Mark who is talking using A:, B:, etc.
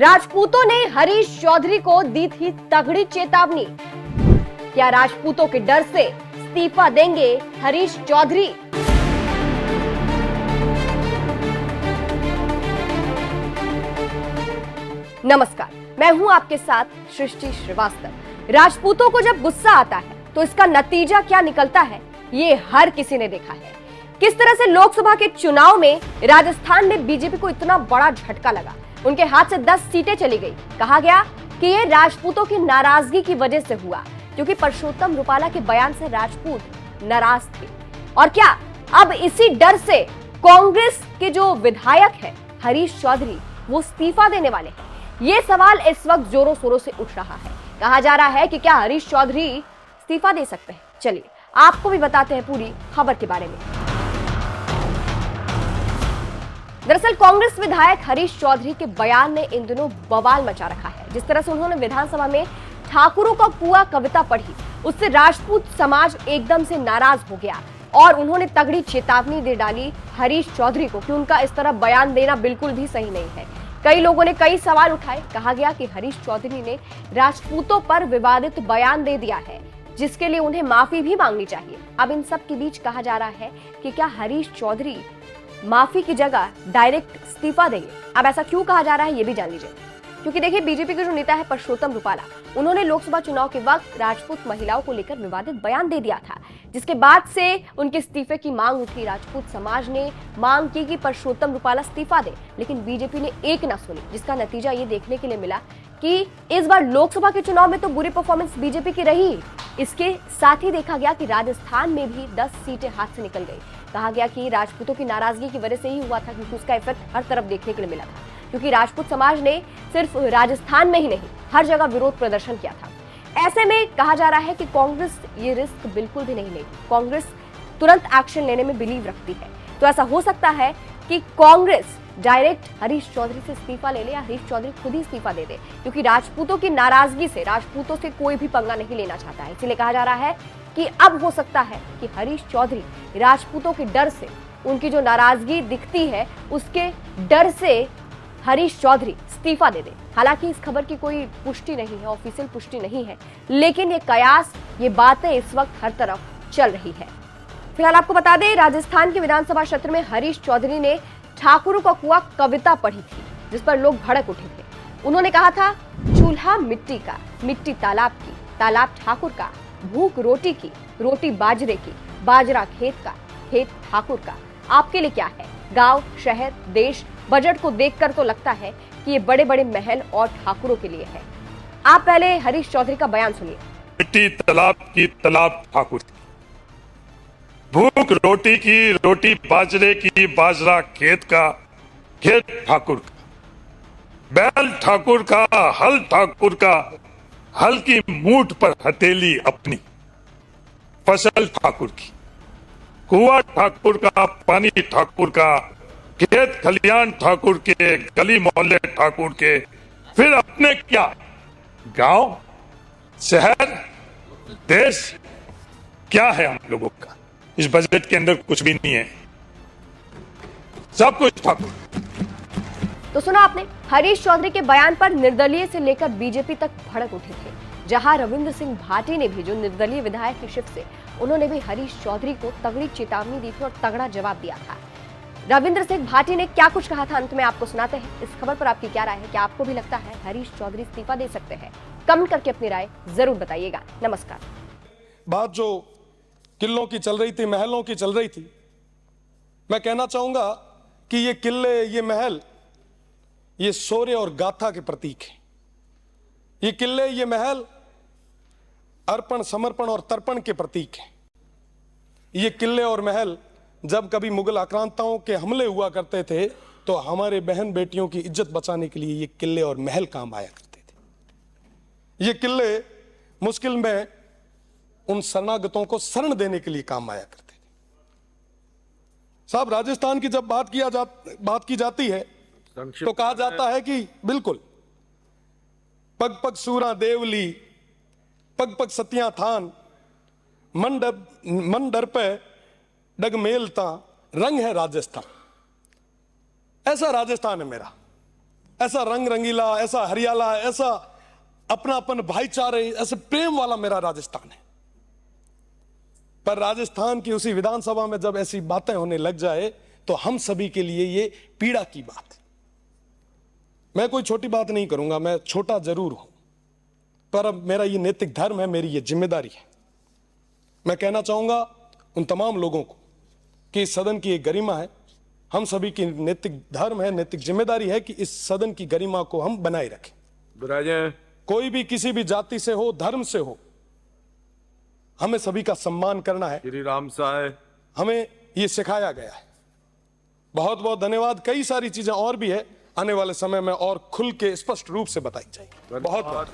A: राजपूतों ने हरीश चौधरी को दी थी तगड़ी चेतावनी। क्या राजपूतों के डर से इस्तीफा देंगे हरीश चौधरी? नमस्कार, मैं हूं आपके साथ सृष्टि श्रीवास्तव। राजपूतों को जब गुस्सा आता है तो इसका नतीजा क्या निकलता है, ये हर किसी ने देखा है। किस तरह से लोकसभा के चुनाव में राजस्थान में बीजेपी को इतना बड़ा झटका लगा, उनके हाथ से 10 सीटें चली गई। कहा गया कि ये राजपूतों की नाराजगी की वजह से हुआ, क्योंकि परषोत्तम रुपाला के बयान से राजपूत नाराज थे। और क्या अब इसी डर से कांग्रेस के जो विधायक है हरीश चौधरी, वो इस्तीफा देने वाले हैं? ये सवाल इस वक्त जोरों शोरों से उठ रहा है। कहा जा रहा है कि क्या हरीश चौधरी इस्तीफा दे सकते हैं? चलिए आपको भी बताते हैं पूरी खबर के बारे में। दरअसल कांग्रेस विधायक हरीश चौधरी के बयान ने इन दिनों बवाल मचा रखा है। जिस तरह से उन्होंने विधानसभा में ठाकुरों का कुआं कविता पढ़ी, उससे राजपूत समाज एकदम से नाराज हो गया और उन्होंने तगड़ी चेतावनी दे डाली हरीश चौधरी को कि उनका इस तरह बयान देना बिल्कुल भी सही नहीं है। कई लोगों ने कई सवाल उठाए। कहा गया कि हरीश चौधरी ने राजपूतों पर विवादित बयान दे दिया है, जिसके लिए उन्हें माफी भी मांगनी चाहिए। अब इन सब के बीच कहा जा रहा है कि क्या हरीश चौधरी माफी की जगह डायरेक्ट इस्तीफा देंगे? अब ऐसा क्यों कहा जा रहा है, ये भी जान लीजिए। क्योंकि देखिए, बीजेपी के जो नेता है परषोत्तम रुपाला, उन्होंने लोकसभा चुनाव के वक्त राजपूत महिलाओं को लेकर विवादित बयान दे दिया था, जिसके बाद से उनके इस्तीफे की मांग उठी। राजपूत समाज ने मांग की कि परषोत्तम रुपाला इस्तीफा दे, लेकिन बीजेपी ने एक ना सुनी, जिसका नतीजा ये देखने के लिए मिला कि इस बार लोकसभा के चुनाव में तो बुरी परफॉर्मेंस बीजेपी की रही। इसके साथ ही देखा गया कि राजस्थान में भी 10 सीटें हाथ से निकल गई। कहा गया कि राजपूतों की नाराजगी की वजह से ही हुआ था, क्योंकि उसका इफेक्ट हर तरफ देखने के लिए मिला था, क्योंकि राजपूत समाज ने सिर्फ राजस्थान में ही नहीं, हर जगह विरोध प्रदर्शन किया था। ऐसे में कहा जा रहा है कि कांग्रेस ये रिस्क बिल्कुल भी नहीं लेगी। कांग्रेस तुरंत एक्शन लेने में बिलीव रखती है। तो ऐसा हो सकता है कि कांग्रेस डायरेक्ट हरीश चौधरी से इस्तीफा ले ले, या हरीश चौधरी खुद ही इस्तीफा दे दे, क्योंकि राजपूतों की नाराजगी से, राजपूतों से कोई भी पंगा नहीं लेना चाहता है। इसलिए कहा जा रहा है कि अब हो सकता है कि हरीश चौधरी राजपूतों के डर से, उनकी जो नाराजगी दिखती है उसके डर से हरीश चौधरी इस्तीफा दे दे। हालांकि इस खबर की कोई पुष्टि नहीं है, ऑफिशियल पुष्टि नहीं है, लेकिन ये कयास, ये बातें इस वक्त हर तरफ चल रही है। फिलहाल आपको बता दें, राजस्थान के विधानसभा क्षेत्र में हरीश चौधरी ने ठाकुरों का कुआं कविता पढ़ी थी, जिस पर लोग भड़क उठे थे। उन्होंने कहा था, चूल्हा मिट्टी का, मिट्टी तालाब की, तालाब ठाकुर का, भूख रोटी की, रोटी बाजरे की, बाजरा खेत का, खेत ठाकुर का। आपके लिए क्या है? गांव, शहर, देश? बजट को देखकर तो लगता है कि ये बड़े बड़े महल और ठाकुरों के लिए है। आप पहले हरीश चौधरी का बयान सुनिए।
B: मिट्टी तालाब की, तालाब ठाकुर की, भूख रोटी की, रोटी बाजरे की, बाजरा खेत का, खेत ठाकुर का, बैल ठाकुर का, हल ठाकुर का, हल की मूठ पर हथेली अपनी, फसल ठाकुर की, कुआं ठाकुर का, पानी ठाकुर का, खेत खलियान ठाकुर के, गली मोहल्ले ठाकुर के, फिर अपने क्या, गांव, शहर, देश? क्या है हम लोगों का? इस बजट के अंदर कुछ भी नहीं है, सब कुछ ठाकुर।
A: तो सुना आपने, हरीश चौधरी के बयान पर निर्दलीय से लेकर बीजेपी तक भड़क उठे थे। जहां रविंद्र सिंह भाटी ने भी, जो निर्दलीय विधायक की शिफ्ट से, उन्होंने भी हरीश चौधरी को तगड़ी चेतावनी दी थी और तगड़ा जवाब दिया था। रविंद्र सिंह भाटी ने क्या कुछ कहा था, अंत में आपको सुनाते हैं। इस खबर पर आपकी क्या राय है? क्या आपको भी लगता है हरीश चौधरी इस्तीफा दे सकते हैं? कमेंट करके अपनी राय जरूर बताइएगा। नमस्कार।
C: बात जो किलों की चल रही थी, महलों की चल रही थी, मैं कहना चाहूंगा कि ये किले, ये महल, ये शौर्य और गाथा के प्रतीक हैं। ये किले, ये महल अर्पण, समर्पण और तर्पण के प्रतीक हैं। ये किले और महल जब कभी मुगल आक्रांताओं के हमले हुआ करते थे, तो हमारे बहन बेटियों की इज्जत बचाने के लिए ये किले और महल काम आया करते थे। ये किले मुश्किल में उन शरणागतों को शरण देने के लिए काम आया करते थे। साहब, राजस्थान की जब बात की जाती है तो कहा जाता है कि बिल्कुल पग पग सूरा देवली, पग पग सतिया थान, मन डर पे डग मेलता, रंग है राजस्थान। ऐसा राजस्थान है मेरा, ऐसा रंग रंगीला, ऐसा हरियाला, ऐसा अपनापन, भाईचारे, ऐसे प्रेम वाला मेरा राजस्थान है। पर राजस्थान की उसी विधानसभा में जब ऐसी बातें होने लग जाए तो हम सभी के लिए ये पीड़ा की बात है। मैं कोई छोटी बात नहीं करूंगा, मैं छोटा जरूर हूं, पर अब मेरा ये नैतिक धर्म है, मेरी ये जिम्मेदारी है। मैं कहना चाहूंगा उन तमाम लोगों को कि इस सदन की एक गरिमा है, हम सभी की नैतिक धर्म है, नैतिक जिम्मेदारी है कि इस सदन की गरिमा को हम बनाए रखें। कोई भी किसी भी जाति से हो, धर्म से हो, हमें सभी का सम्मान करना है।
D: श्री राम साहब,
C: हमें ये सिखाया गया है। बहुत बहुत धन्यवाद। कई सारी चीजें और भी है, आने वाले समय में और खुल के स्पष्ट रूप से बताई जाएगी। बहुत बहुत